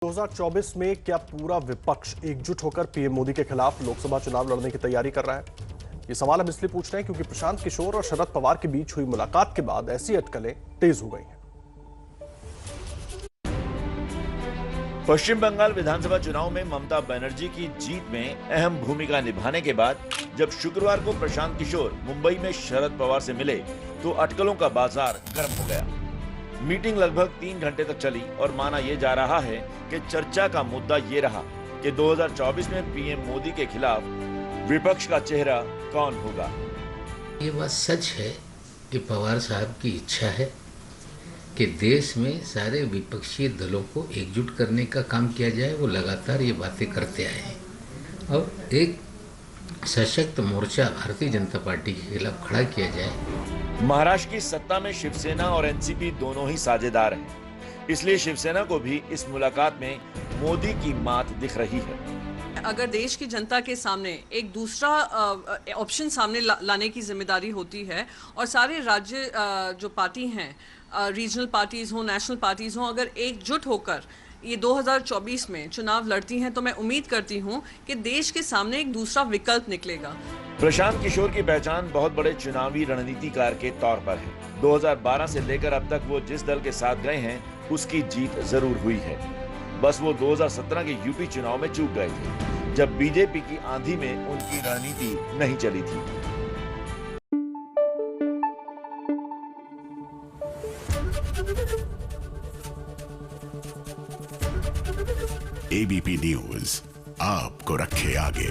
2024 में क्या पूरा विपक्ष एकजुट होकर पीएम मोदी के खिलाफ लोकसभा चुनाव लड़ने की तैयारी कर रहा है? ये सवाल हम इसलिए पूछ रहे हैं क्योंकि प्रशांत किशोर और शरद पवार के बीच हुई मुलाकात के बाद ऐसी अटकलें तेज हो गई हैं। पश्चिम बंगाल विधानसभा चुनाव में ममता बनर्जी की जीत में अहम भूमिका निभाने के बाद जब शुक्रवार को प्रशांत किशोर मुंबई में शरद पवार से मिले तो अटकलों का बाजार गर्म हो गया। मीटिंग लगभग 3 घंटे तक चली और माना यह जा रहा है कि चर्चा का मुद्दा ये रहा कि 2024 में पीएम मोदी के खिलाफ विपक्ष का चेहरा कौन होगा। ये बात सच है कि पवार साहब की इच्छा है कि देश में सारे विपक्षी दलों को एकजुट करने का काम किया जाए। वो लगातार ये बातें करते आए हैं और एक सशक्त मोर्चा भारतीय जनता पार्टी के खिलाफ खड़ा किया जाए। महाराष्ट्र की सत्ता में शिवसेना और एनसीपी दोनों ही साझेदार हैं, इसलिए शिवसेना को भी इस मुलाकात में मोदी की मात दिख रही है। अगर देश की जनता के सामने एक दूसरा ऑप्शन सामने लाने की जिम्मेदारी होती है और सारे राज्य जो पार्टी हैं, रीजनल पार्टीज हो, नेशनल पार्टीज हो, अगर एकजुट होकर ये 2024 में चुनाव लड़ती हैं तो मैं उम्मीद करती हूं कि देश के सामने एक दूसरा विकल्प निकलेगा। प्रशांत किशोर की पहचान बहुत बड़े चुनावी रणनीतिकार के तौर पर है। 2012 से लेकर अब तक वो जिस दल के साथ गए हैं उसकी जीत जरूर हुई है। बस वो 2017 के यूपी चुनाव में चूक गए थे जब बीजेपी की आंधी में उनकी रणनीति नहीं चली थी। एबीपी न्यूज आपको रखे आगे।